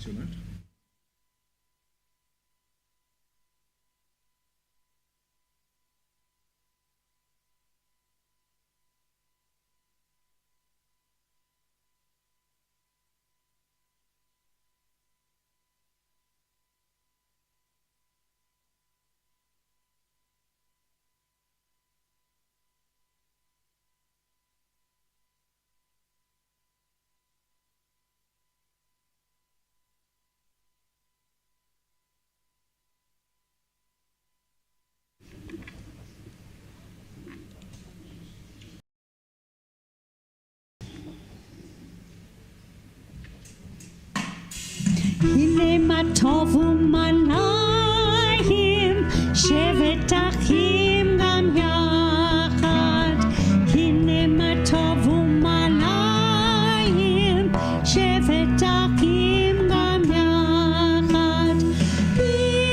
instrument. הנה מה טוב ומה נעים, שבת אחים גם יחד. הנה מה טוב ומה נעים, שבת אחים גם יחד. הנה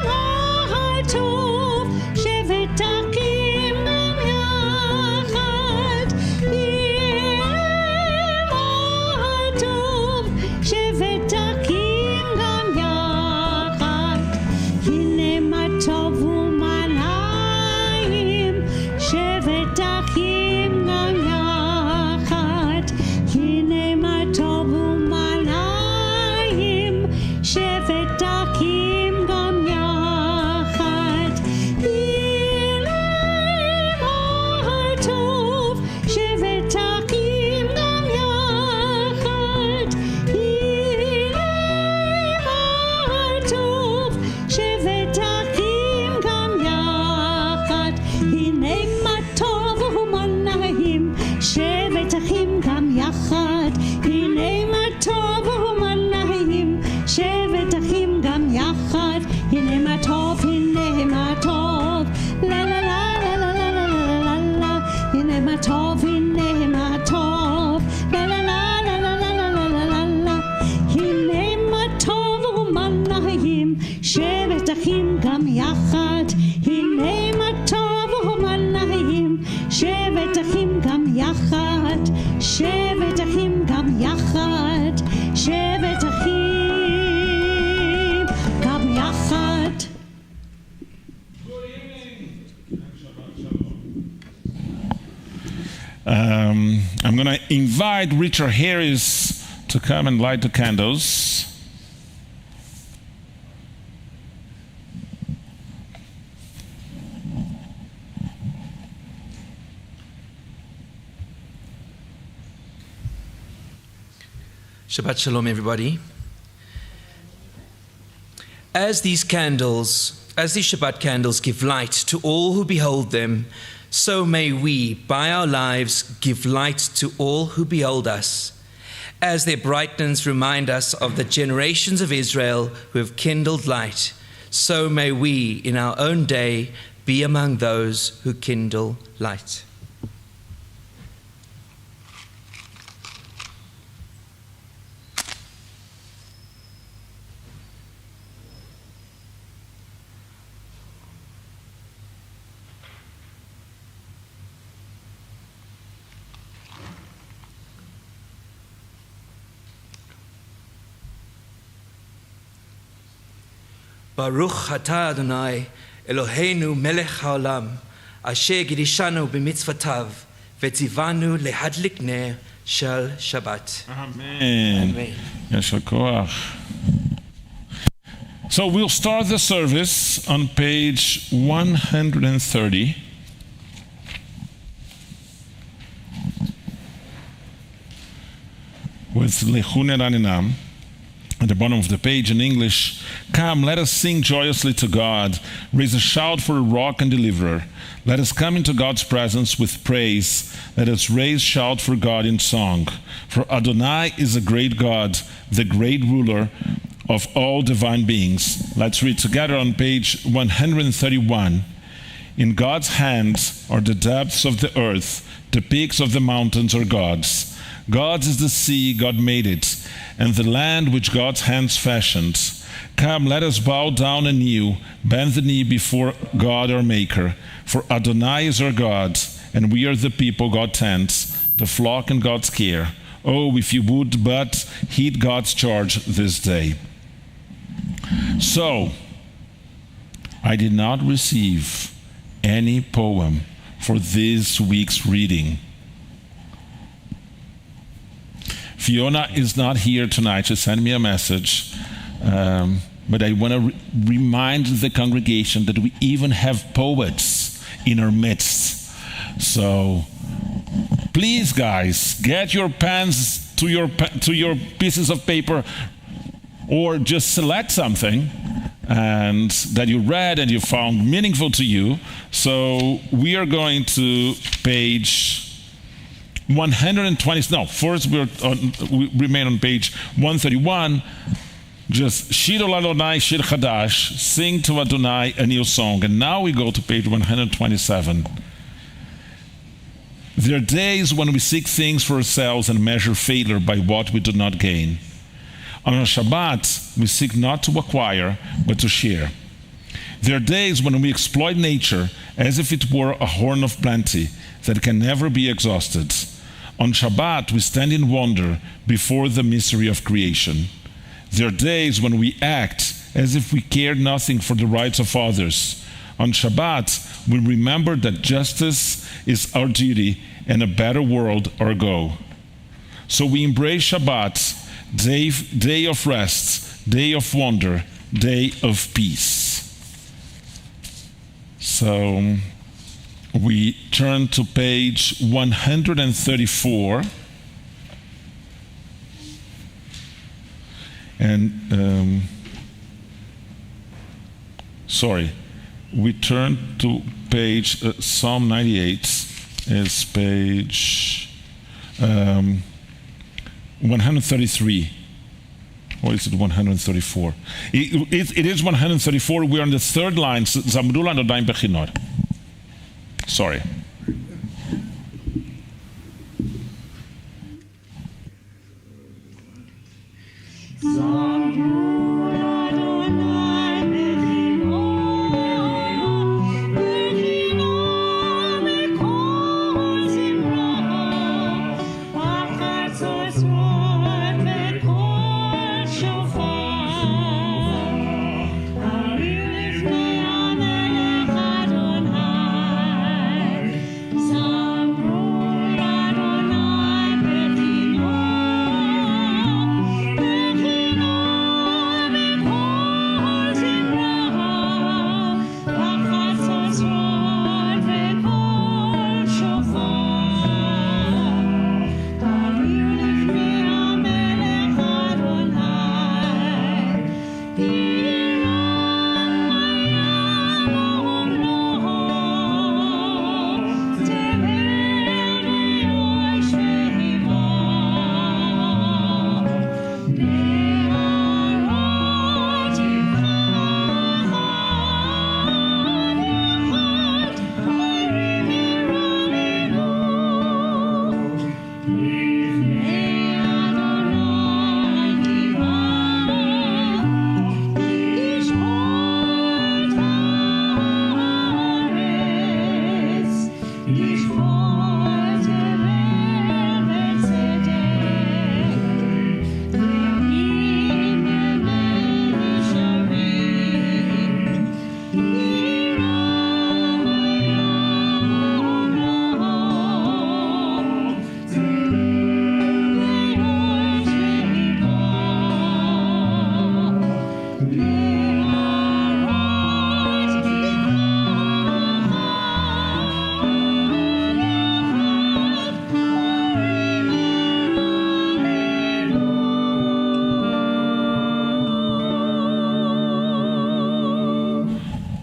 מה טוב, שבת אחים גם יחד. הנה מה טוב, שבת אחים גם יחד. הנה מה טוב ומה נעים, שבת אחים גם יחד. הנה מה טוב ומה נעים, שבת אחים גם יחד. הנה מה טוב, שבת אחים גם יחד. שבת אחים גם יחד. הנה מה טוב ומה נעים, שבת אחים גם יחד. הנה מה טוב ומה נעים, שבת אחים גם יחד. הנה מה טוב, הנה מה טוב, לה לה לה לה לה לה לה לה לה. הנה מה טוב, הנה מה טוב, לה לה לה לה לה לה לה לה לה לה. הנה מה טוב ומה נעים, שבת אחים גם יחד. הנה מה טוב ומה נעים, שבת אחים גם יחד. שבת אחים גם יחד. שבת אחים גם יחד. I'm going to invite Richard Harris to come and light the candles. Shabbat Shalom, everybody. As these Shabbat candles give light to all who behold them, so may we, by our lives, give light to all who behold us. As their brightness remind us of the generations of Israel who have kindled light, so may we, in our own day, be among those who kindle light. Baruch atah Adonai Eloheinu melech haolam asher gidishanu b'mitzvotav v'tzivanu lehadlik ner shel Shabbat. Amen. Amen. Yeshar koach. So we'll start the service on page 130. With Lechun Eraninam. At the bottom of the page in English, come, let us sing joyously to God. Raise a shout for a rock and deliverer. Let us come into God's presence with praise. Let us raise shout for God in song. For Adonai is a great God, the great ruler of all divine beings. Let's read together on page 131. In God's hands are the depths of the earth. The peaks of the mountains are God's. God's is the sea, God made it, and the land which God's hands fashioned. Come, let us bow down anew, bend the knee before God our Maker. For Adonai is our God, and we are the people God tends, the flock in God's care. Oh, if you would but heed God's charge this day. So, I did not receive any poem for this week's reading. Fiona is not here tonight to send me a message, but I want to remind the congregation that we even have poets in our midst. So please, guys, get your pens to your pieces of paper, or just select something and that you read and you found meaningful to you. So we are going to page 120. No, first we remain on page 131. Just Shir Adonai Shir Chadash, sing to Adonai a new song. And now we go to page 127. There are days when we seek things for ourselves and measure failure by what we do not gain. On our Shabbat, we seek not to acquire, but to share. There are days when we exploit nature as if it were a horn of plenty that can never be exhausted. On Shabbat, we stand in wonder before the mystery of creation. There are days when we act as if we cared nothing for the rights of others. On Shabbat, we remember that justice is our duty and a better world our goal. So we embrace Shabbat, day of rest, day of wonder, day of peace. So we turn to page 134. And we turn to page Psalm 98 is page 133. Or is it 134? It is 134. We're on the third line. Zamrula Nodayim Bechinor. Sorry.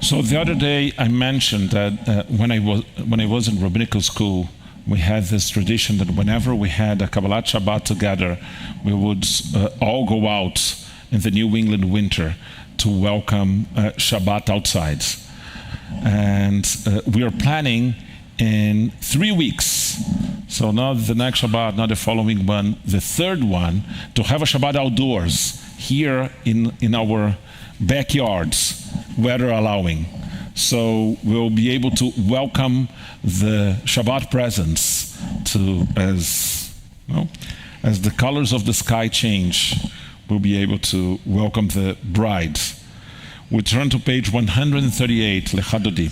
So the other day I mentioned that when I was in rabbinical school, we had this tradition that whenever we had a Kabbalat Shabbat together, we would all go out in the New England winter to welcome Shabbat outside. And we are planning in 3 weeks, so not the next Shabbat, not the following one, the third one, to have a Shabbat outdoors here in our backyards, weather allowing. So we'll be able to welcome the Shabbat presence to, as well. as the colors of the sky change, we'll be able to welcome the bride. We turn to page 138, Lechadodi.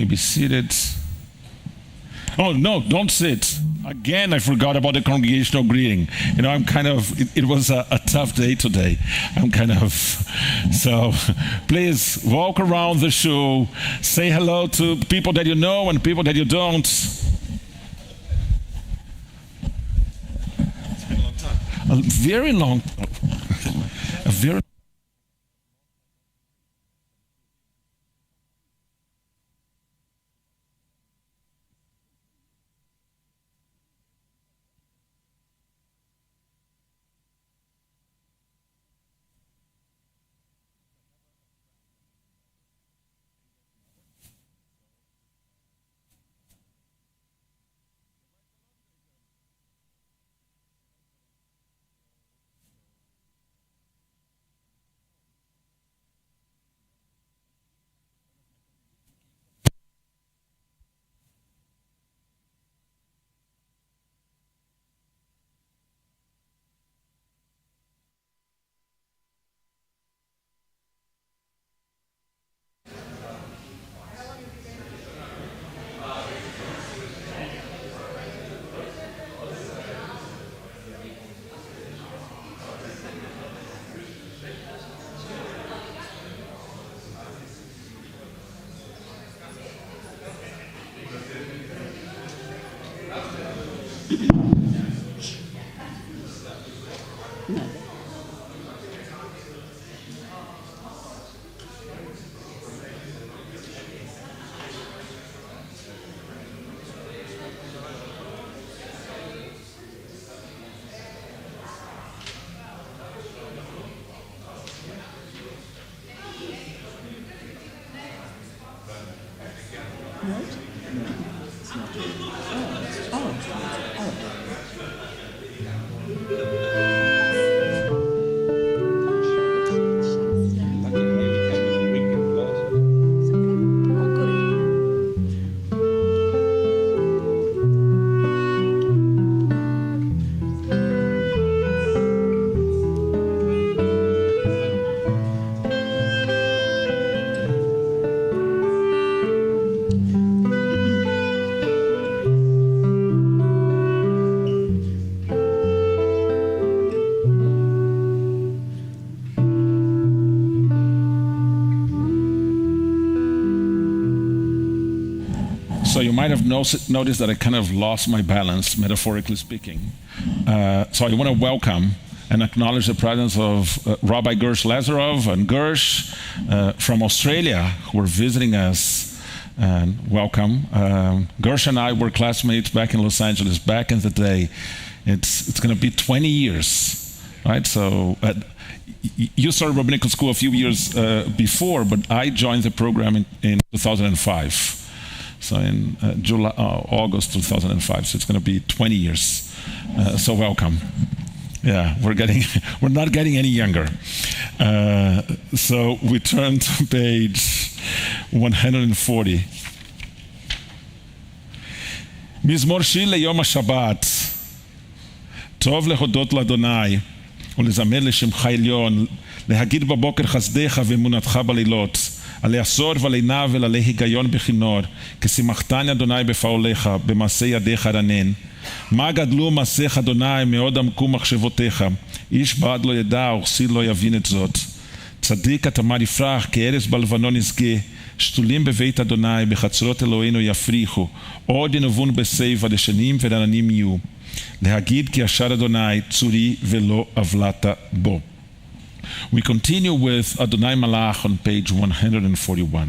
Be seated. Oh, no, don't sit. Again, I forgot about the congregational greeting. You know, it was a tough day today. So please walk around the shul, say hello to people that you know and people that you don't. It's been a long time. A very long time. A very So you might have noticed that I kind of lost my balance, metaphorically speaking. So I want to welcome and acknowledge the presence of Rabbi Gersh Lazarov and Gersh from Australia, who are visiting us. And welcome. Gersh and I were classmates back in Los Angeles back in the day. It's going to be 20 years, right? So you started rabbinical school a few years before, but I joined the program in 2005. So in August 2005. So it's going to be 20 years. So welcome. Yeah, we're not getting any younger. So we turn to page 140. מזמור שיר ליום השבת. טוב להודות לאדוני ולזמר לשמך עליון, להגיד בבוקר חסדיך ואמונתך בלילות. עלי עשור ועלי נבל, עלי היגיון בכינור, כי שימחתני אדוני בפעוליך, במעשה ידיך רנן. מה גדלו מעשיך אדוני, מאוד עמקו מחשבותיך. איש בעד לא ידע, וכסיל לא יבין את זאת. צדיק התמר יפרח, כי ארץ בלבנון ישגה. שתולים בבית אדוני, בחצרות אלוהינו יפריחו. עוד ינבון בסייף, הדשנים ורעננים יהיו. להגיד כי ישר אדוני, צורי ולא עוולת בו. We continue with Adonai Malach on page 141.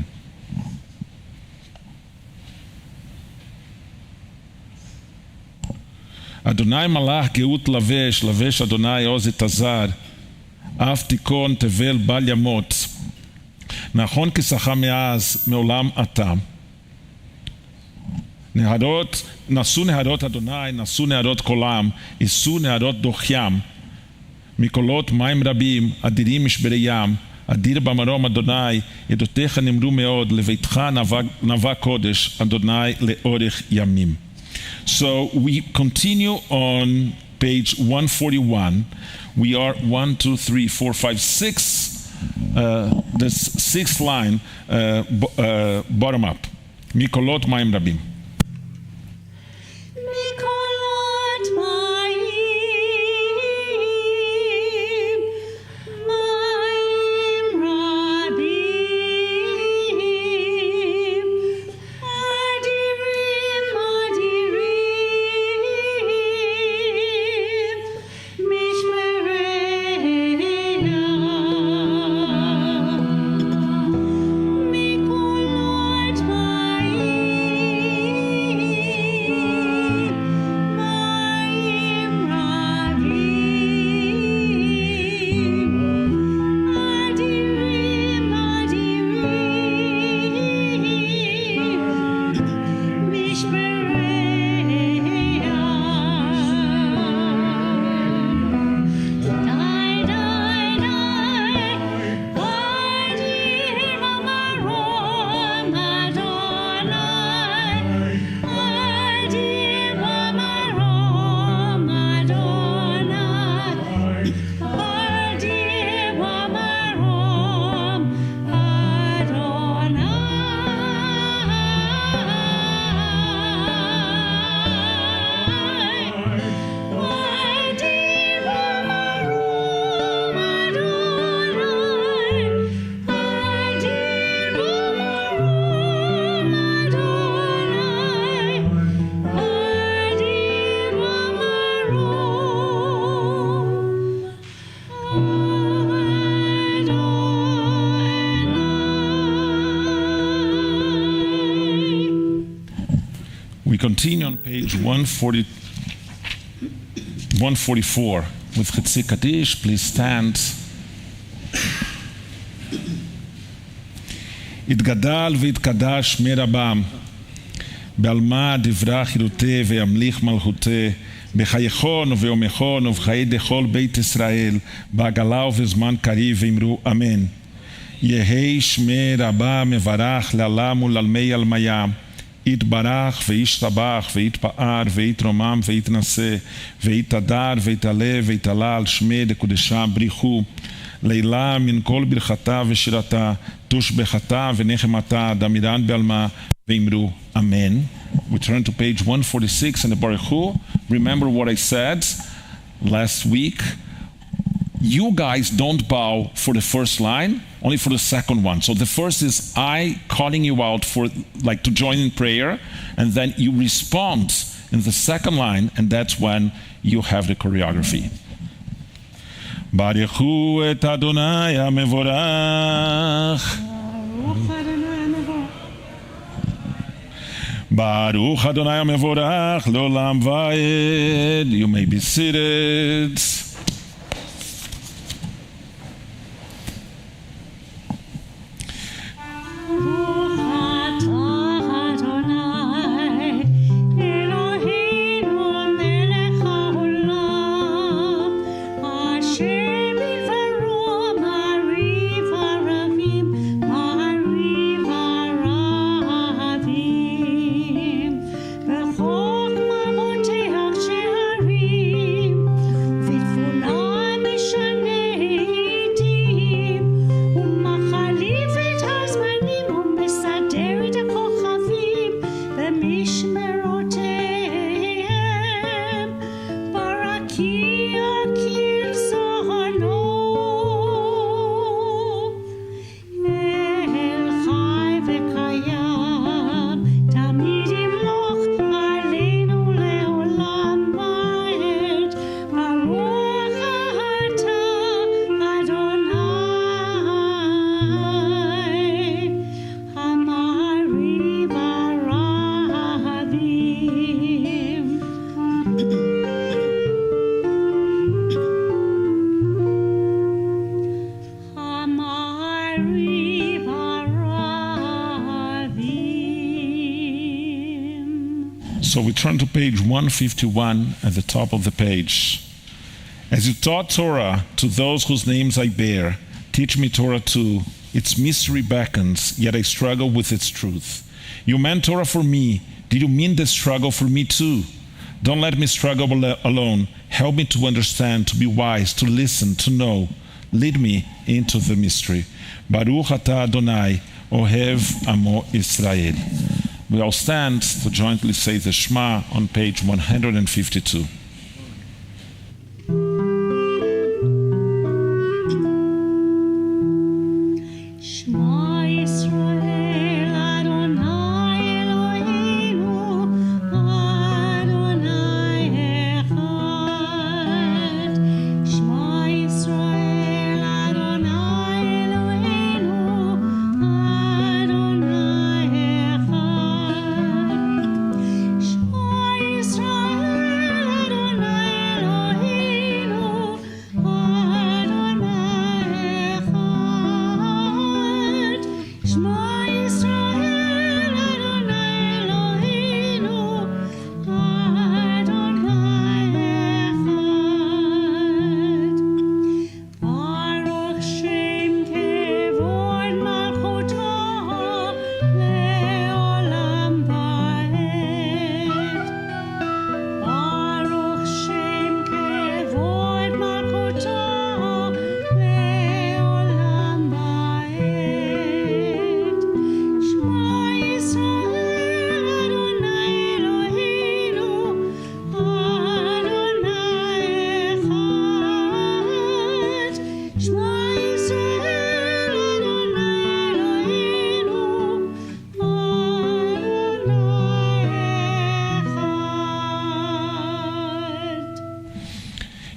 Adonai Malach גאות לבש, לבש אדוני עוז את הזר, אף תיקון תבל בל ימות, נכון כשכה מאז, מעולם אתה. נשאו נהרות אדוני, נשאו נהרות קולם, יישאו נהרות דוחיים, מקולות מים רבים, אדירים משברי ים, אדיר במרום אדוני, ידותיך נמרו מאוד, לביתך נבע קודש, אדוני לאורך ימים. So we continue on page 141. We are 1, 2, 3, 4, 5, 6. The sixth line, bottom up. מקולות מים רבים. continue on page 144 with Chetzi Kaddish. Please stand. יתגדל ויתקדש שמי רבם, בעלמא דברה חירותי וימליך מלכותי, בחייכון וביומכון ובחיי דכל בית ישראל, בעגלה ובזמן קריב ואמרו אמן. יהי שמי רבה מברך לעלם ולעלמי עלמיה, יתברך וישתבח ויתפאר ויתרומם ויתנשא ויתהדר ויתעלה ויתעלה על שמי דקודשם בריחו, לילה מן כל ברכתה ושירתה, תושבחתה ונחמתה, דמירן בעלמה ואמרו אמן. We turn to page 146 in the Baruch Hu. Remember what I said last week. You guys don't bow for the first line, only for the second one. So the first is I calling you out for like to join in prayer, and then you respond in the second line, and that's when you have the choreography. ברכו את אדוני המבורך. ברוך אדוני המבורך לעולם ועד. You may be seated. So we turn to page 151 at the top of the page. As you taught Torah to those whose names I bear, teach me Torah too. Its mystery beckons, yet I struggle with its truth. You meant Torah for me. Did you mean this struggle for me too? Don't let me struggle alone. Help me to understand, to be wise, to listen, to know. Lead me into the mystery. Baruch atah Adonai, Ohev Amo Israel. We all stand to jointly say the Shema on page 152.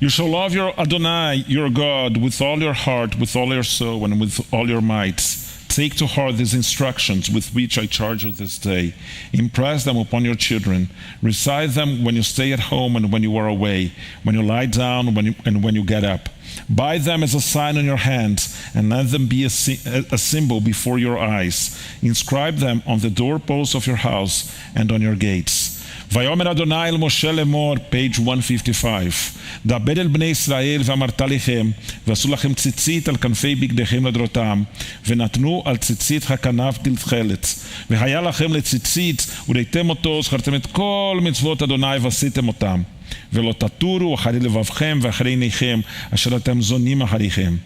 You shall love your Adonai, your God, with all your heart, with all your soul, and with all your might. Take to heart these instructions with which I charge you this day. Impress them upon your children. Recite them when you stay at home and when you are away, when you lie down and when you get up. Bind them as a sign on your hands, and let them be a symbol before your eyes. Inscribe them on the doorposts of your house and on your gates. ויאמר אדוני אל משה לאמור, page 155, דבר אל בני ישראל ואמרת לכם, ועשו לכם ציצית על כנפי בגדיכם לדרותם, ונתנו על ציצית הכנף תלתחלת, והיה לכם לציצית, וראיתם אותו, זכרתם את כל מצוות אדוני ועשיתם אותם, ולא תטורו אחרי לבבכם ואחרי עיניכם, אשר אתם זונים אחריכם.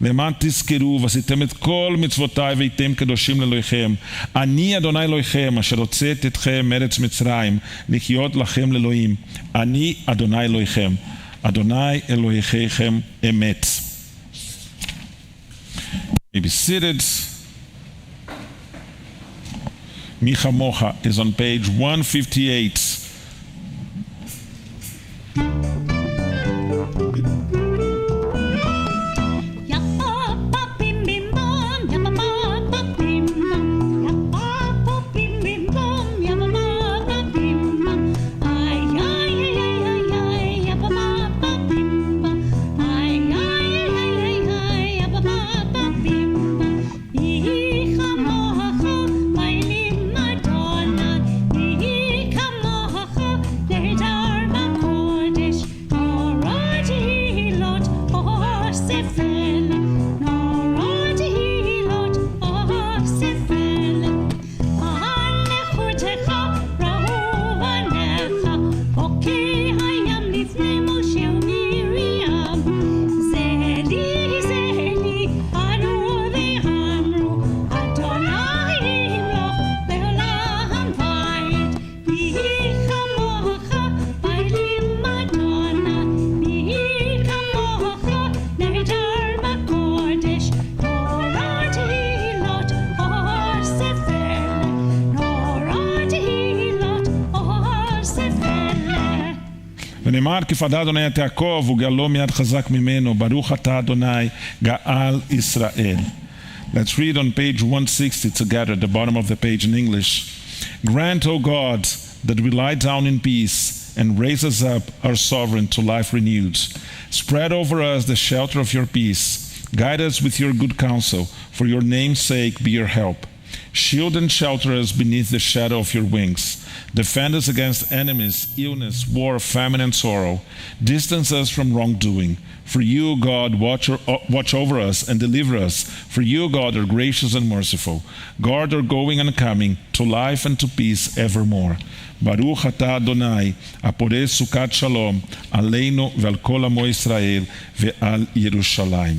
למען תזכרו ועשיתם את כל מצוותיי והייתם קדושים לאלוהיכם. אני אדוני אלוהיכם אשר הוצאתי אתכם מארץ מצרים לחיות לכם לאלוהים. אני אדוני אלוהיכם. אדוני אלוהיכם אמת. Be seated. מי כמוך is on page 158. ונאמר כפדה אדוני את יעקב וגאלו מיד חזק ממנו, ברוך אתה אדוני גאל ישראל. Let's read on page 160 together, at the bottom of the page in English. Grant, O God, that we lie down in peace and raise us up, our sovereign, to life renewed. Spread over us the shelter of your peace. Guide us with your good counsel. For your name's sake, be your help. Shield and shelter us beneath the shadow of your wings. Defend us against enemies, illness, war, famine, and sorrow. Distance us from wrongdoing. For you, God, watch over us and deliver us. For you, God, are gracious and merciful. Guard our going and coming to life and to peace evermore. Baruch atah Adonai, הפורש סוכת שלום, עלינו ועל כל עמו ישראל ועל ירושלים.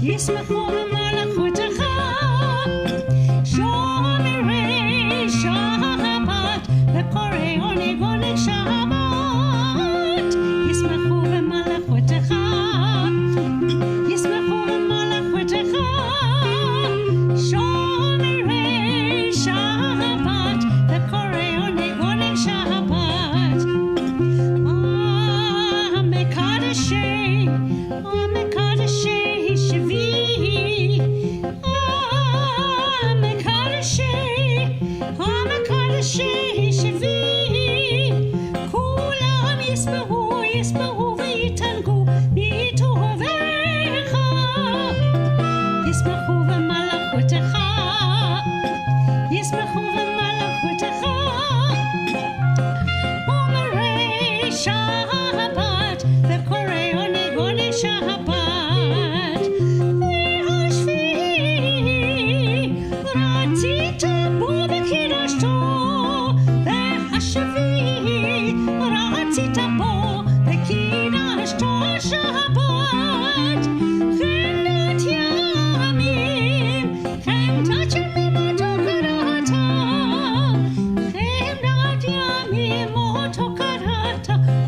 ישמחו במלכותך, שומרי שבת וקוראי עונג עונג שבת. ישמחו במלכותך, ישמחו במלכותך, שומרי שבת וקוראי עונג עונג שבת. המקדשי, המקדשי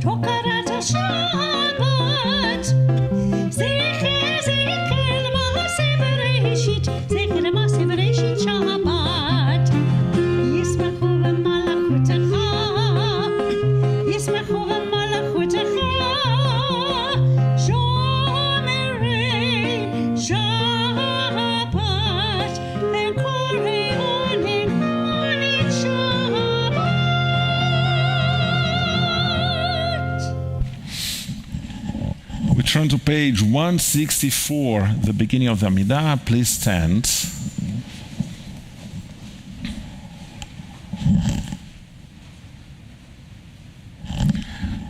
Talk turn to page 164, the beginning of the Amidah. Please stand.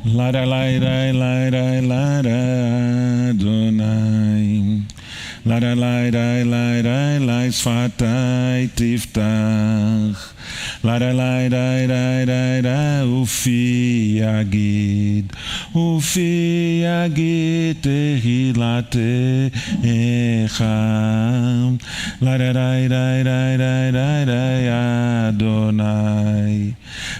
Lada, lada, lada, lada, Adonai. Lada, lada, lada, lada, Sfatai tiftach. Lada, lada, lada, lada, Ufi yagid. Ufi yagid tehilatecha. Lada, lada, lada, lada, Adonai.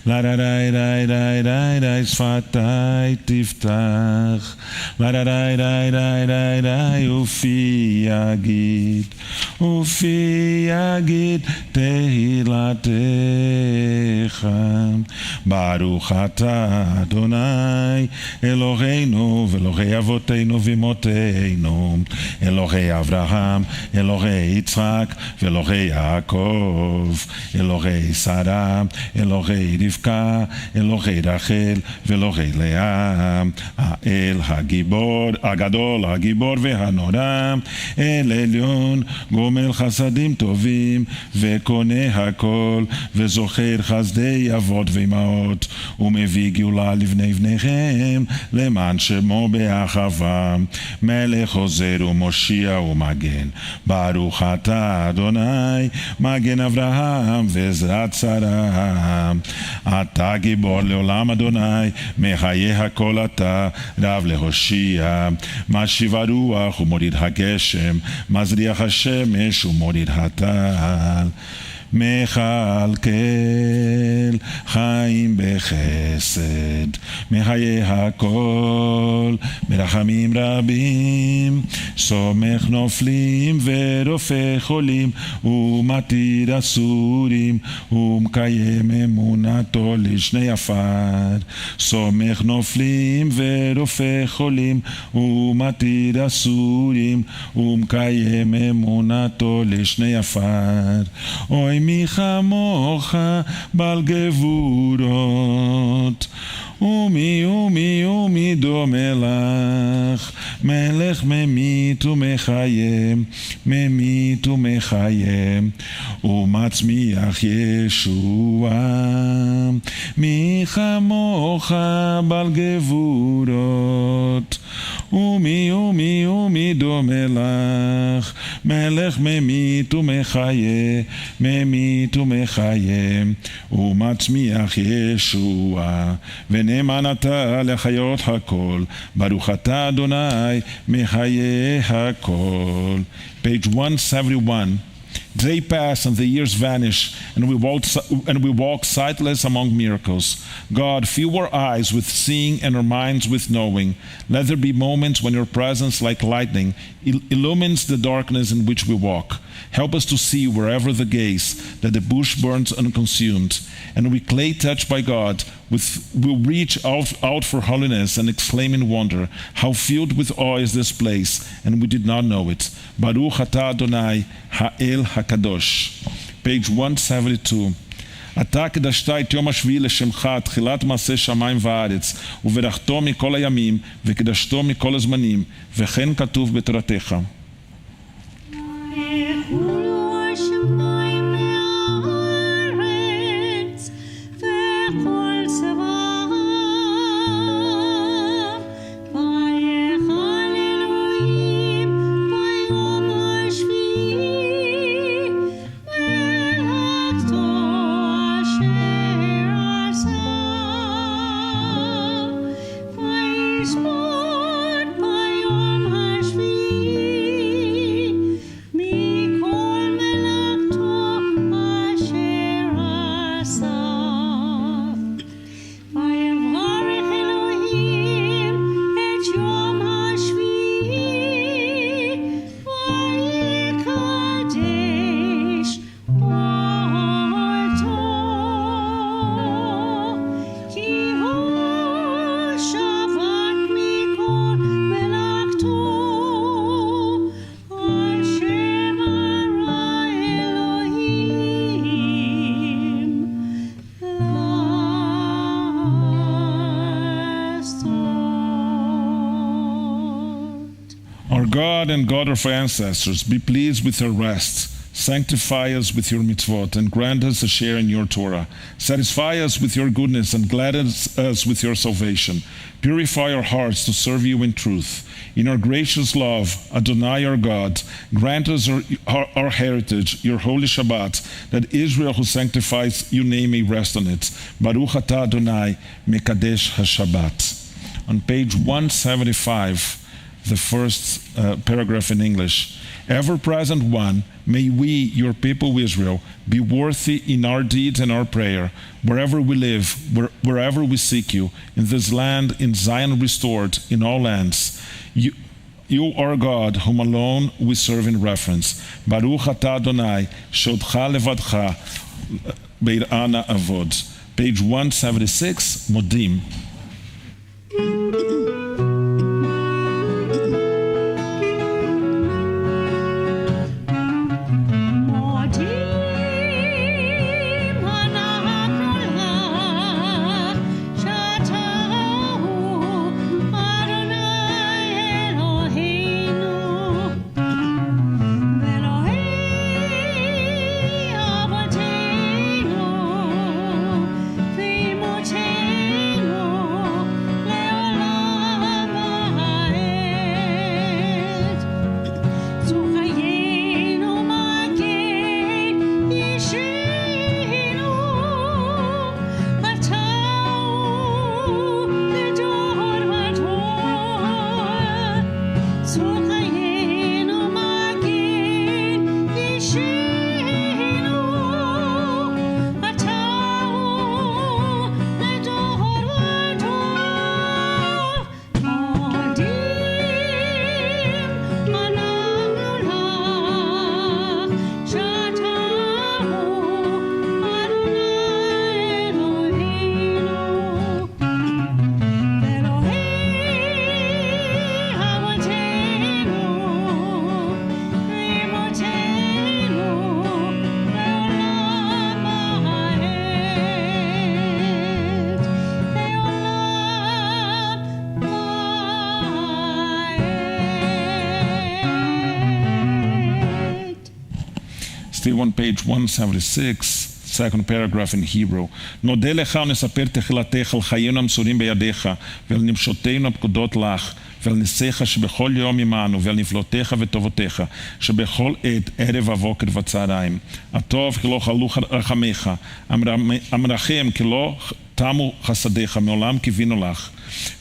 Lada, lada, lada, lada, Sfatai tiftach. Lada, lada, lada, lada, Ufi yagid. Ufi yagid tehilatecha. Baruch atah Adonai Eloheinu ve'Elohei avoteinu v'imoteinu Elohei Avraham, Elohei Yitzchak ve'Elohei Yaakov, Elohei Sarah, Elohei Rivka, Elohei Rachel ve'Elohei Leah, Ha'el hagibor, הגדול, הגיבור והנורא, אל עליון, גומל חסדים טובים, וקונה הכל, וזוכר חסדי אבות ואמהות, ומביא גאולה לבני בניכם, למען שמו באחווה, מלך עוזר ומושיע ומגן. ברוך אתה אדוני, מגן אברהם ועזרת שרה. אתה גיבור לעולם אדוני, מחיה הכל אתה, רב להושיע. משיב הרוח ומוריד הגשם, מזריח השמש ומוריד הטל. מכלכל חיים בחסד, מחיה הכל ברחמים רבים, סומך נופלים ורופא חולים, ומתיר אסורים, ומקיים אמונתו לשני עפר. סומך נופלים ורופא חולים, ומתיר אסורים, ומקיים אמונתו לשני עפר. אוי מי כמוך בעל גבורות, ומי דומה לך, מלך ממית ומחיים, ממית ומחיים, ומצמיח ישוע. מי כמוך בעל גבורות, ומי דומה לך, מלך ממית ומחיה, ממית ומחיים, ומצמיח ישוע. ונאמן אתה לחיות הכל, ברוך אתה אדוני מחיה הכל. Page 171. Day pass and the years vanish, and we walk sightless among miracles. God, fill our eyes with seeing and our minds with knowing. Let there be moments when your presence, like lightning, illumines the darkness in which we walk. Help us to see wherever the gaze, that the bush burns unconsumed, and we clay touched by God, will reach out for holiness and exclaim in wonder, how filled with awe is this place, and we did not know it. Baruch atah Adonai ha'el hakadosh. Page 172. אתה קדשת את יום השביעי לשמך, תחילת מעשה שמיים וארץ, וברכתו מכל הימים, וקדשתו מכל הזמנים, וכן כתוב בתורתך. Sport by Yom HaShvi. God and God of our ancestors, be pleased with our rest. Sanctify us with your mitzvot, and grant us a share in your Torah. Satisfy us with your goodness, and gladden us with your salvation. Purify our hearts to serve you in truth. In our gracious love, Adonai our God, grant us our heritage, your holy Shabbat, that Israel who sanctifies your name may rest on it. Baruch atah Adonai, Mekadesh HaShabbat. On page 175, the first paragraph in English. Ever-present one, may we, your people Israel, be worthy in our deeds and our prayer, wherever we live, wherever we seek you, in this land, in Zion restored, in all lands. You are God, whom alone we serve in reverence. Baruch atah Adonai, shodcha levadcha, beir'ana avod. Page 176, Modim. Still on page 176, second paragraph in Hebrew. נודה לך ונספר תחילתך על חיינו המסורים בידיך ועל נמשותינו הפקודות לך ועל ניסיך שבכל יום עמנו ועל נפלותיך וטובותיך שבכל עת ערב ובוקר וצהריים. הטוב כי לא חלו רחמיך, המרחם כי לא תמו חסדיך, מעולם קיווינו לך.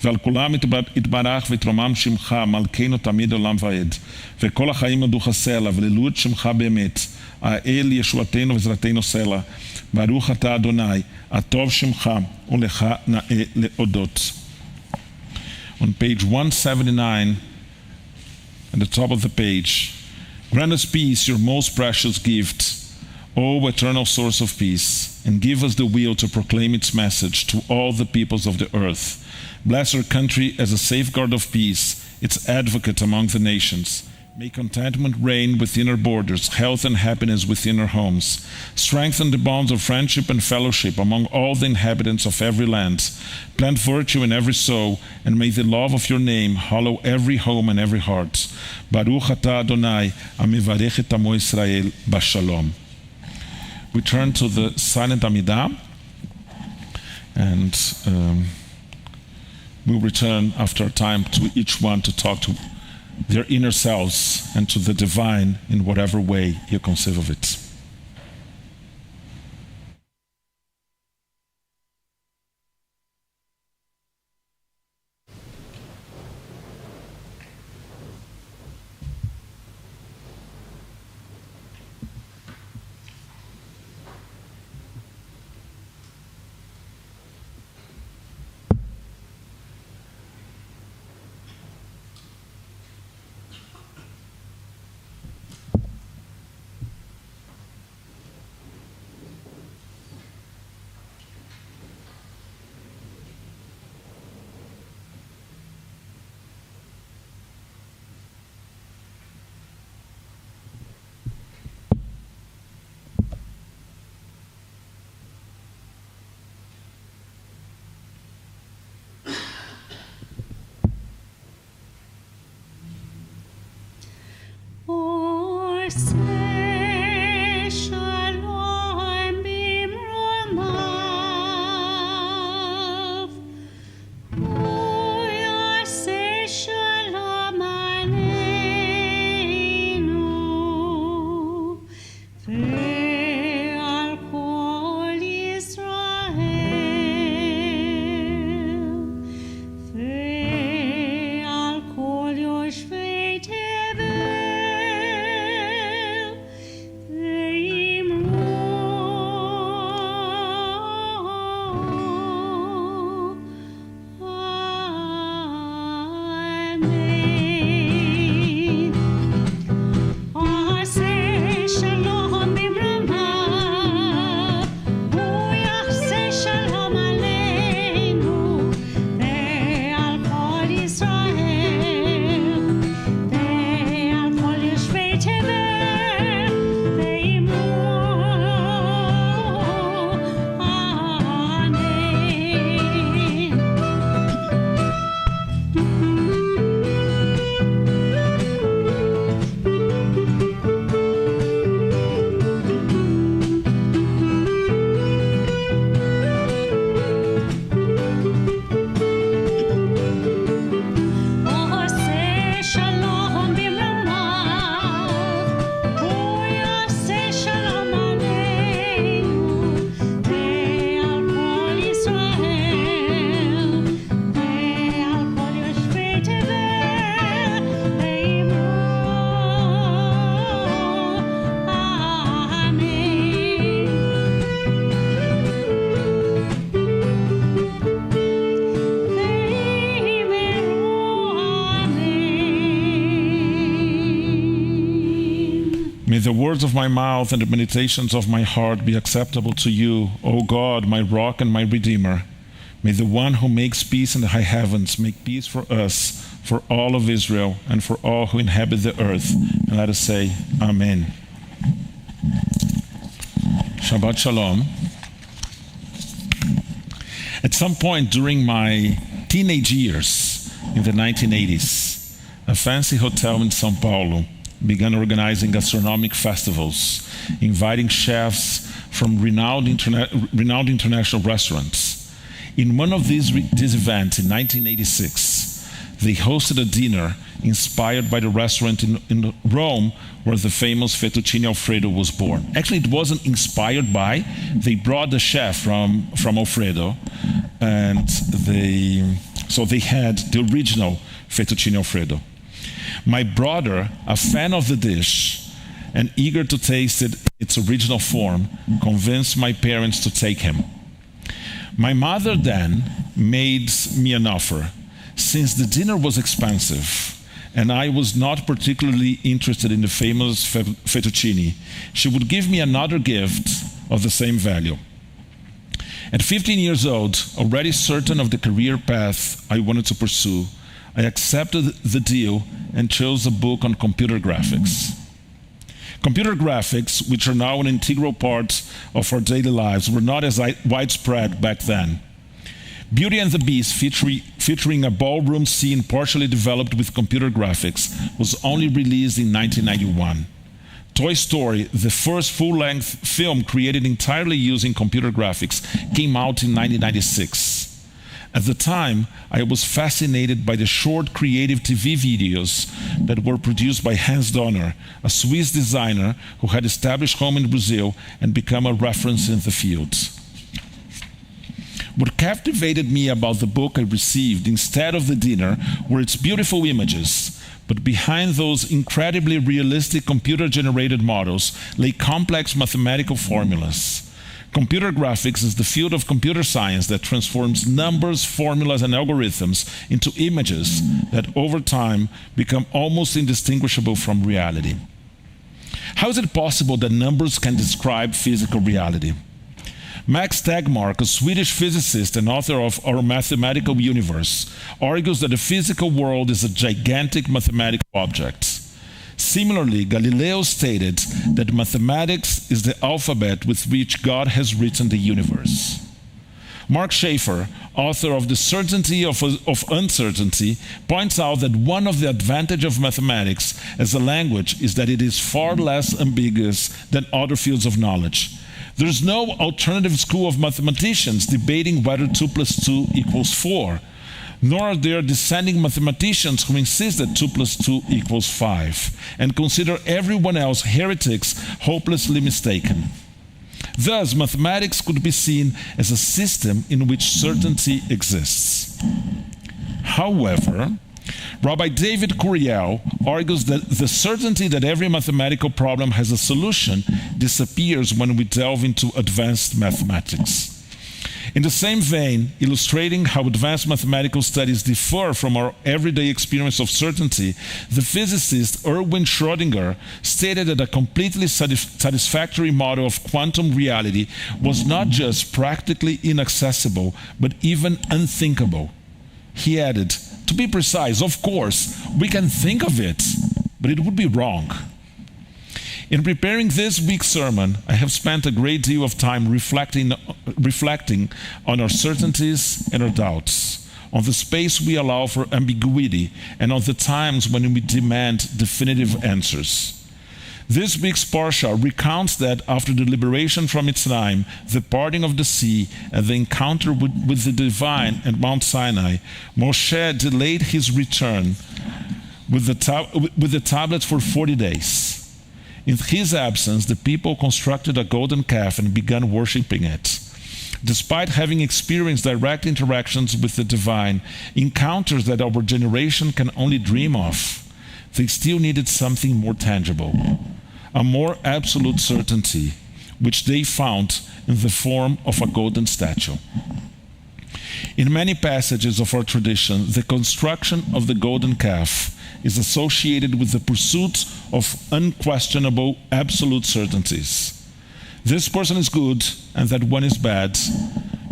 ועל כולם יתברך ותרומם שמך, מלכנו תמיד עולם ועד. וכל החיים ידעו סלע, וללו את שמך באמת. האל ישועתנו ועזרתנו סלע. ברוך אתה אדוני, הטוב שמך, ולך נאה להודות. On page 179, at the top of the page, grant us peace, your most precious gift, O eternal source of peace, and give us the will to proclaim its message to all the peoples of the earth. Bless our country as a safeguard of peace, its advocate among the nations. May contentment reign within our borders, health and happiness within our homes. Strengthen the bonds of friendship and fellowship among all the inhabitants of every land. Plant virtue in every soul, and may the love of your name hallow every home and every heart. Baruch atah Adonai, amivarech et amo Israel, bashalom. We turn to the silent Amidah, and we'll return after a time to each one to talk to their inner selves and to the divine in whatever way you conceive of it. May the words of my mouth and the meditations of my heart be acceptable to you, O God, my rock and my redeemer. May the one who makes peace in the high heavens make peace for us, for all of Israel, and for all who inhabit the earth. And let us say, Amen. Shabbat Shalom. At some point during my teenage years in the 1980s, a fancy hotel in São Paulo began organizing gastronomic festivals, inviting chefs from renowned international restaurants. In one of these events in 1986, they hosted a dinner inspired by the restaurant in Rome where the famous fettuccine Alfredo was born. Actually, it wasn't inspired by. They brought the chef from Alfredo, and so they had the original fettuccine Alfredo. My brother, a fan of the dish and eager to taste it in its original form, convinced my parents to take him. My mother then made me an offer. Since the dinner was expensive and I was not particularly interested in the famous fettuccine, she would give me another gift of the same value. At 15 years old, already certain of the career path I wanted to pursue, I accepted the deal and chose a book on computer graphics. Computer graphics, which are now an integral part of our daily lives, were not as widespread back then. Beauty and the Beast, featuring a ballroom scene partially developed with computer graphics, was only released in 1991. Toy Story, the first full-length film created entirely using computer graphics, came out in 1996. At the time, I was fascinated by the short creative TV videos that were produced by Hans Donner, a Swiss designer who had established home in Brazil and become a reference in the field. What captivated me about the book I received instead of the dinner were its beautiful images, but behind those incredibly realistic computer-generated models lay complex mathematical formulas. Computer graphics is the field of computer science that transforms numbers, formulas, and algorithms into images that over time become almost indistinguishable from reality. How is it possible that numbers can describe physical reality? Max Tegmark, a Swedish physicist and author of Our Mathematical Universe, argues that the physical world is a gigantic mathematical object. Similarly, Galileo stated that mathematics is the alphabet with which God has written the universe. Mark Schaefer, author of The Certainty of Uncertainty, points out that one of the advantages of mathematics as a language is that it is far less ambiguous than other fields of knowledge. There is no alternative school of mathematicians debating whether 2 + 2 = 4. Nor are there dissenting mathematicians who insist that 2 + 2 = 5, and consider everyone else heretics hopelessly mistaken. Thus, mathematics could be seen as a system in which certainty exists. However, Rabbi David Curiel argues that the certainty that every mathematical problem has a solution disappears when we delve into advanced mathematics. In the same vein, illustrating how advanced mathematical studies differ from our everyday experience of certainty, the physicist Erwin Schrödinger stated that a completely satisfactory model of quantum reality was not just practically inaccessible, but even unthinkable. He added, to be precise, of course, we can think of it, but it would be wrong. In preparing this week's sermon, I have spent a great deal of time reflecting on our certainties and our doubts, on the space we allow for ambiguity, and on the times when we demand definitive answers. This week's Parsha recounts that after the liberation from Mitzrayim, the parting of the sea, and the encounter with the divine at Mount Sinai, Moshe delayed his return with the tablets for 40 days. In his absence, the people constructed a golden calf and began worshiping it. Despite having experienced direct interactions with the divine, encounters that our generation can only dream of, they still needed something more tangible, a more absolute certainty, which they found in the form of a golden statue. In many passages of our tradition, the construction of the golden calf is associated with the pursuit of unquestionable absolute certainties. This person is good and that one is bad.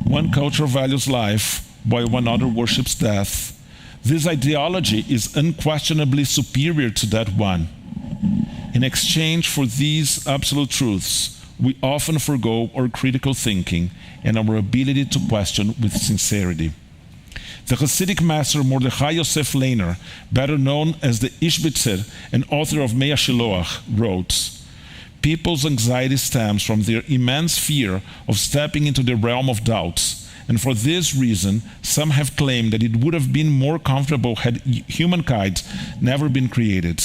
One culture values life while one other worships death. This ideology is unquestionably superior to that one. In exchange for these absolute truths, we often forgo our critical thinking and our ability to question with sincerity. The Hasidic master Mordechai Yosef Leiner, better known as the Ishbitzer and author of Mea Shiloach, wrote, "People's anxiety stems from their immense fear of stepping into the realm of doubts, and for this reason, some have claimed that it would have been more comfortable had humankind never been created."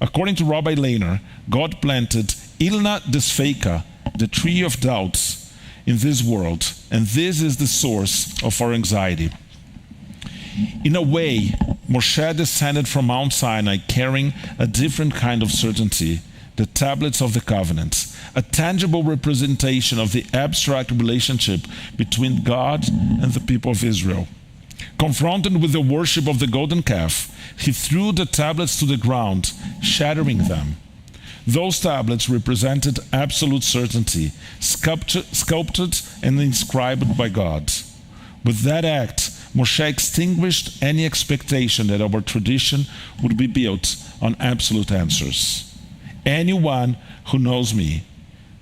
According to Rabbi Leiner, God planted Ilna Desfeika, the tree of doubts, in this world, and this is the source of our anxiety. In a way, Moshe descended from Mount Sinai carrying a different kind of certainty, the tablets of the covenant, a tangible representation of the abstract relationship between God and the people of Israel. Confronted with the worship of the golden calf, he threw the tablets to the ground, shattering them. Those tablets represented absolute certainty, sculpted and inscribed by God. With that act, Moshe extinguished any expectation that our tradition would be built on absolute answers. Anyone who knows me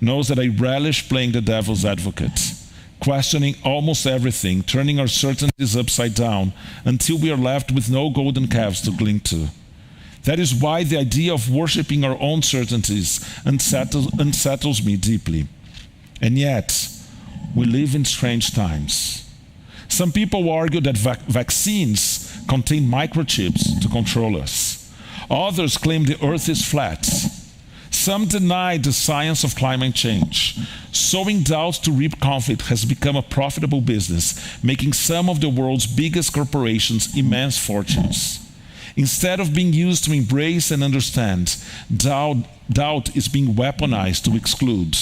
knows that I relish playing the devil's advocate, questioning almost everything, turning our certainties upside down until we are left with no golden calves to cling to. That is why the idea of worshiping our own certainties unsettles me deeply. And yet, we live in strange times. Some people argue that vaccines contain microchips to control us. Others claim the earth is flat. Some deny the science of climate change. Sowing doubt to reap conflict has become a profitable business, making some of the world's biggest corporations immense fortunes. Instead of being used to embrace and understand, doubt is being weaponized to exclude.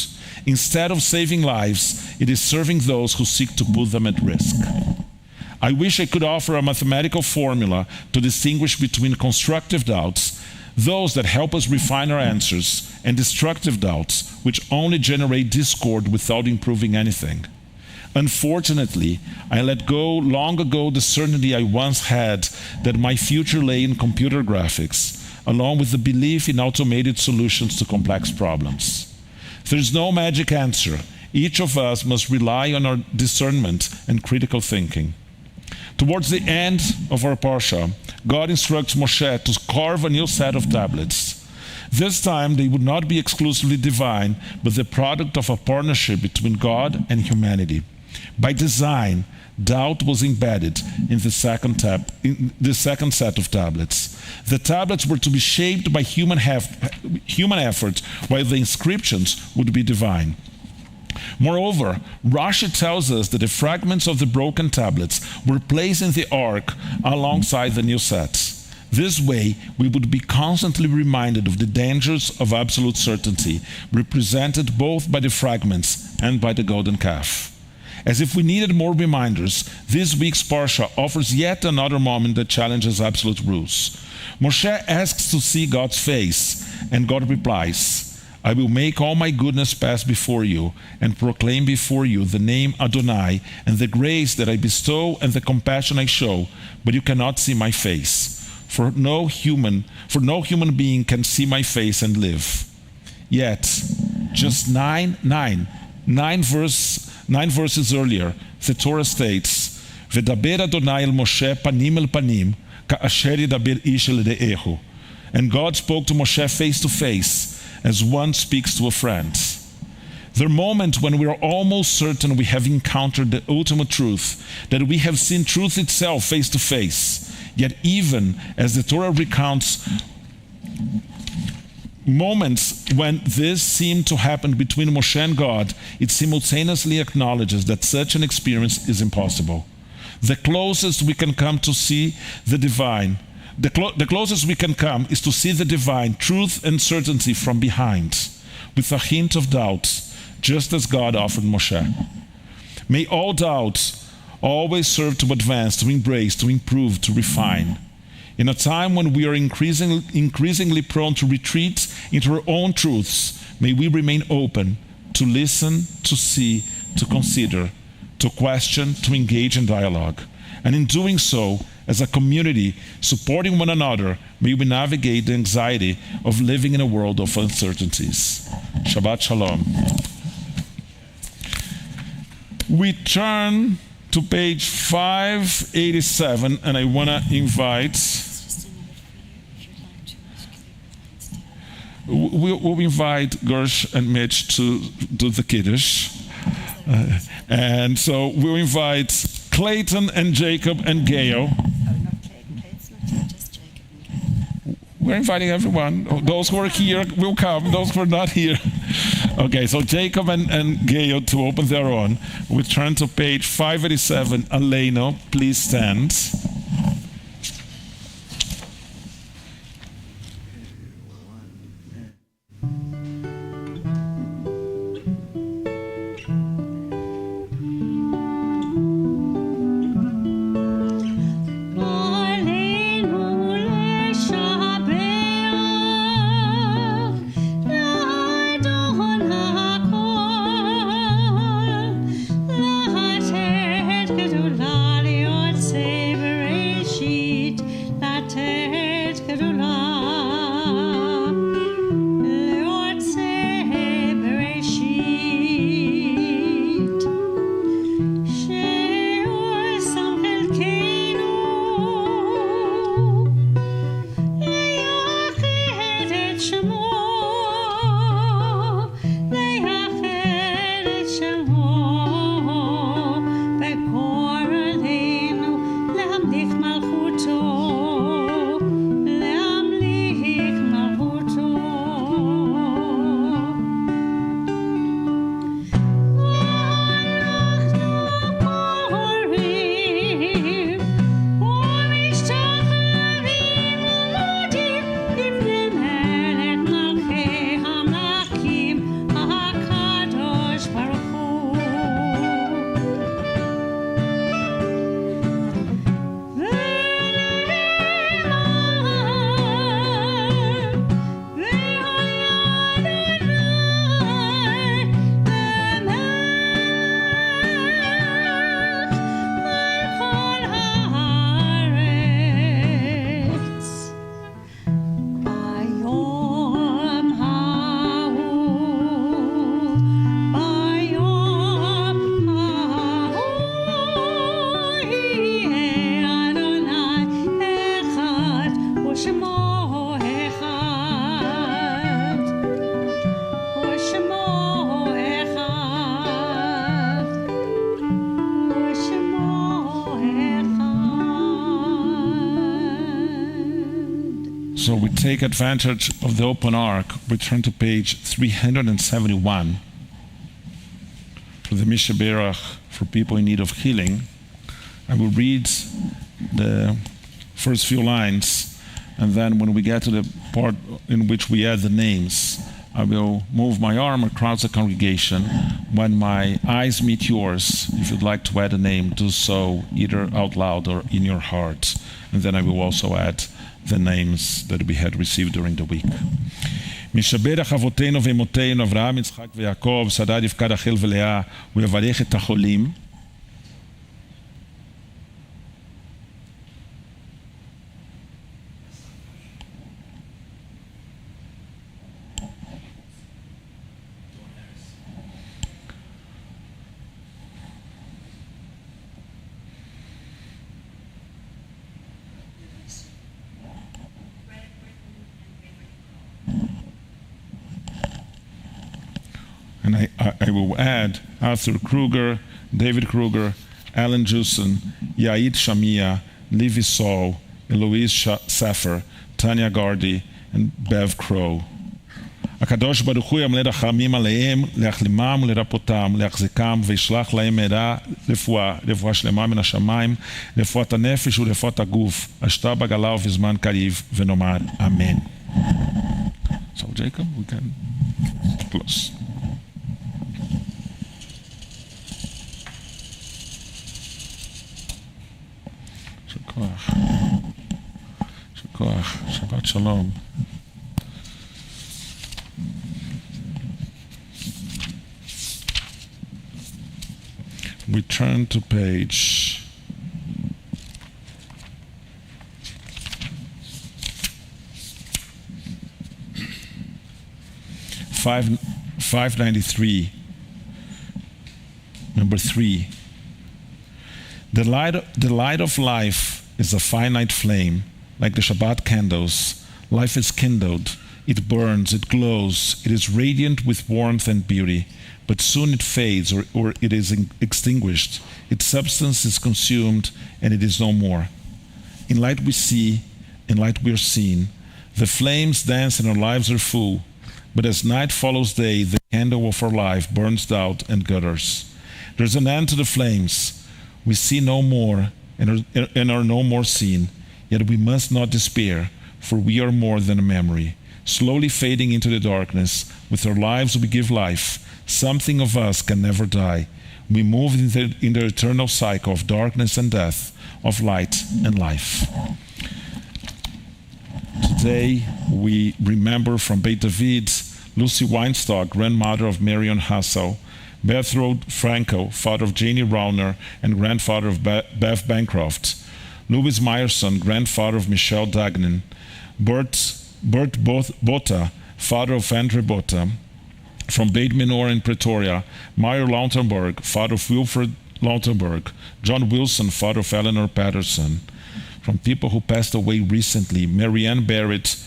Instead of saving lives, it is serving those who seek to put them at risk. I wish I could offer a mathematical formula to distinguish between constructive doubts, those that help us refine our answers, and destructive doubts, which only generate discord without improving anything. Unfortunately, I let go long ago the certainty I once had that my future lay in computer graphics, along with the belief in automated solutions to complex problems. There is no magic answer. Each of us must rely on our discernment and critical thinking. Towards the end of our Parsha, God instructs Moshe to carve a new set of tablets. This time, they would not be exclusively divine, but the product of a partnership between God and humanity. By design, doubt was embedded in the second set of tablets. The tablets were to be shaped by human effort, while the inscriptions would be divine. Moreover, Rashi tells us that the fragments of the broken tablets were placed in the ark alongside the new sets. This way, we would be constantly reminded of the dangers of absolute certainty, represented both by the fragments and by the golden calf. As if we needed more reminders, this week's Parsha offers yet another moment that challenges absolute rules. Moshe asks to see God's face, and God replies, "I will make all my goodness pass before you and proclaim before you the name Adonai and the grace that I bestow and the compassion I show, but you cannot see my face. For no human being can see my face and live." Yet, just nine verses earlier, the Torah states, "V'daber Adonai el Moshe panim el panim, ka'asher yidaber ish el re'ehu." And God spoke to Moshe face to face, as one speaks to a friend. The moment when we are almost certain we have encountered the ultimate truth, that we have seen truth itself face to face. Yet even as the Torah recounts moments when this seemed to happen between Moshe and God, it simultaneously acknowledges that such an experience is impossible. The closest we can come to see the divine, the closest we can come is to see the divine truth and certainty from behind, with a hint of doubt, just as God offered Moshe. May all doubts always serve to advance, to embrace, to improve, to refine. In a time when we are increasingly prone to retreat into our own truths, may we remain open to listen, to see, to consider, to question, to engage in dialogue. And in doing so, as a community, supporting one another, may we navigate the anxiety of living in a world of uncertainties. Shabbat Shalom. We turn to page 587, and I want to invite... We'll invite Gersh and Mitch to do the Kiddush. And so we'll invite Clayton and Jacob and Gail. Oh, not Clayton. Clayton's not here, just Jacob and Gail. We're inviting everyone. Those who are here will come. Those who are not here. Okay, so Jacob and Gail to open their own. We turn to page 587. Elena, please stand. So we take advantage of the open ark. We turn to page 371 for the Mishaberach for people in need of healing. I will read the first few lines, and then when we get to the part in which we add the names, I will move my arm across the congregation. When my eyes meet yours, if you'd like to add a name, do so either out loud or in your heart. And then I will also add the names that we had received during the week. משבח אבותינו ואמותינו, אברהם, יצחק ויעקב, שדה רבקה רחל ולאה, ויברך את החולים. And I will add Arthur Kruger, David Kruger, Alan Jewson, Yaid Shamia, Levi Saul, Eloise Safer, Tanya Gardi, and Bev Crow. הקדוש ברוך הוא ימלא רחמים עליהם, להחלימם ולרפאותם, להחזיקם וישלח להם מהרה רפואה שלמה מן השמיים, רפואת הנפש ורפואת הגוף, השתה בגלה ובזמן קריב, ונאמר אמן. So Jacob, we can close. koach. Shabbat shalom. We turn to page 593, number 3. The light of life is a finite flame, like the Shabbat candles. Life is kindled, it burns, it glows, it is radiant with warmth and beauty, but soon it fades or it is extinguished. Its substance is consumed and it is no more. In light we see, in light we are seen. The flames dance and our lives are full, but as night follows day, the candle of our life burns out and gutters. There's an end to the flames. We see no more and are no more seen. Yet we must not despair, for we are more than a memory. Slowly fading into the darkness, with our lives we give life. Something of us can never die. We move in the eternal cycle of darkness and death, of light and life. Today we remember from Beit David, Lucy Weinstock, grandmother of Marion Hassel, Berthold Frankel, father of Janie Rauner and grandfather of Bev Bancroft, Louis Meyerson, grandfather of Michelle Dagnan, Bert Botta, father of Andre Botta, from Beit Menor in Pretoria, Meyer Lautenberg, father of Wilfred Lautenberg, John Wilson, father of Eleanor Patterson. From people who passed away recently, Marianne Barrett,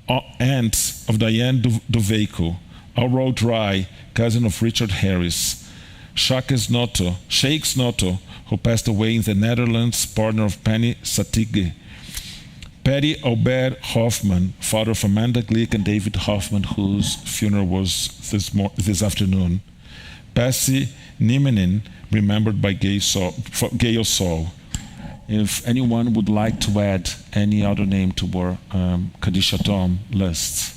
aunt of Diane Doveco, Aurora Dry, cousin of Richard Harris, Shakes Noto, who passed away in the Netherlands, partner of Penny Satige, Patty Albert Hoffman, father of Amanda Glick and David Hoffman, whose funeral was this afternoon, Patsy Nimenin, remembered by Gail Saul. If anyone would like to add any other name to our Kaddish Tom list.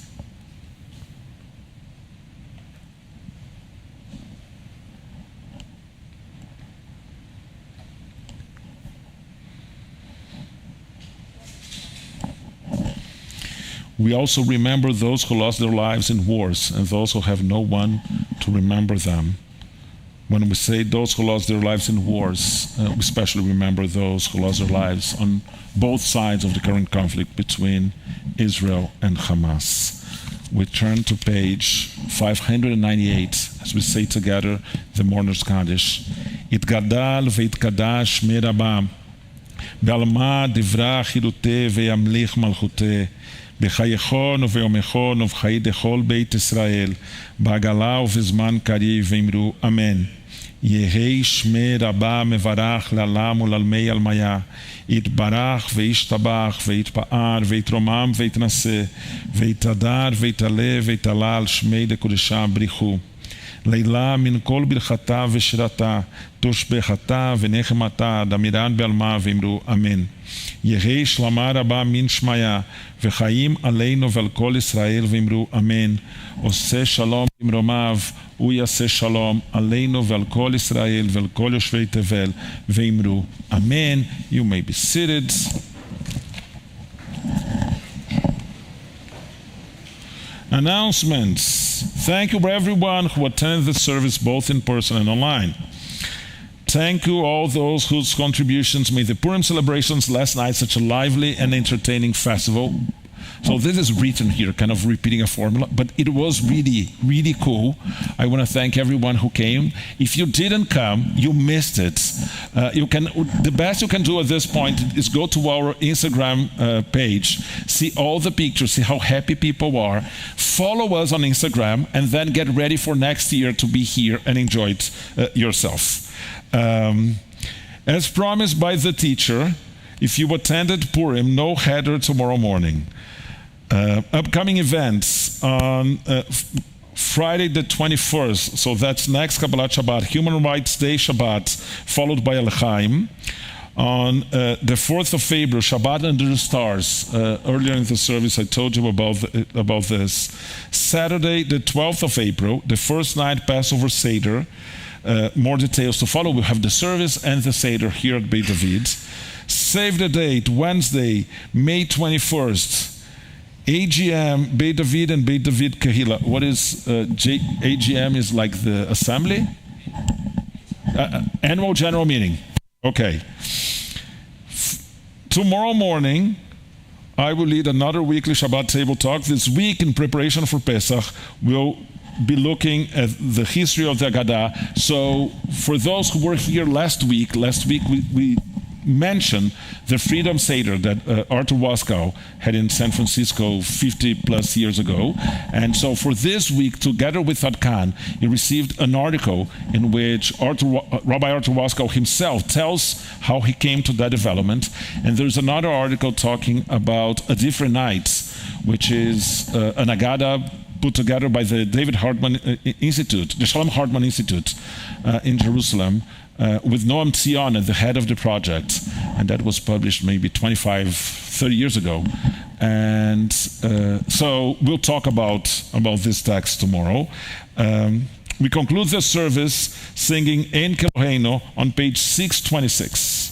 We also remember those who lost their lives in wars and those who have no one to remember them. When we say those who lost their lives in wars, we especially remember those who lost their lives on both sides of the current conflict between Israel and Hamas. We turn to page 598 as we say together the Mourner's Kaddish. Itgadal veitkadash merabam, be'alma divra chilute ve'yamlich malchute, בחייכון וביומכון ובחיי דכל בית ישראל, בעגלה ובזמן קריב ואמרו אמן. יהי שמי רבה מברך לעולם ולעלמי עלמיה, יתברך וישתבח ויתפאר ויתרומם ויתנשא, ויתהדר ויתעלה ויתעלה על שמי לקודשה בריחו. לילה מן כל ברכתה ושירתה, תושבחתה ונחמתה, דמירן בעלמה ואמרו אמן. יהי שלמה רבה מן שמיה, וחיים עלינו ועל כל ישראל ואמרו אמן. עושה שלום במרומיו, הוא יעשה שלום עלינו ועל כל ישראל ועל כל יושבי תבל ואמרו אמן. You may be seated. Announcements. Thank you for everyone who attended the service both in person and online. Thank you all those whose contributions made the Purim celebrations last night such a lively and entertaining festival. So this is written here, kind of repeating a formula, but it was really, really cool. I want to thank everyone who came. If you didn't come, you missed it. The best you can do at this point is go to our Instagram page, see all the pictures, see how happy people are, follow us on Instagram, and then get ready for next year to be here and enjoy it yourself. As promised by the teacher, if you attended Purim, no header tomorrow morning. Upcoming events on Friday the 21st, so that's next Kabbalat Shabbat, Human Rights Day Shabbat, followed by El Chaim. On the 4th of April, Shabbat under the Stars. Earlier in the service I told you about this. Saturday the 12th of April, the first night Passover Seder, more details to follow. We'll have the service and the Seder here at Beit David. Save the date, Wednesday, May 21st. AGM, Beit David and Beit David Kehila. What is AGM? Is like the assembly? Annual general meeting. Okay. Tomorrow morning, I will lead another weekly Shabbat table talk. This week, in preparation for Pesach, we'll be looking at the history of the Haggadah. So for those who were here last week we mentioned the Freedom Seder that Arthur Waskow had in San Francisco 50 plus years ago. And so for this week, together with Adkan, he received an article in which Rabbi Arthur Waskow himself tells how he came to that development. And there's another article talking about a different night, which is an Haggadah put together by the David Hartman Institute, the Shalom Hartman Institute in Jerusalem, with Noam Tzion at the head of the project. And that was published maybe 25, 30 years ago. And so we'll talk about this text tomorrow. We conclude the service singing Ein Keloheinu on page 626.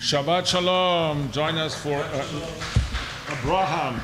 Shabbat Shalom. Join us for Abraham.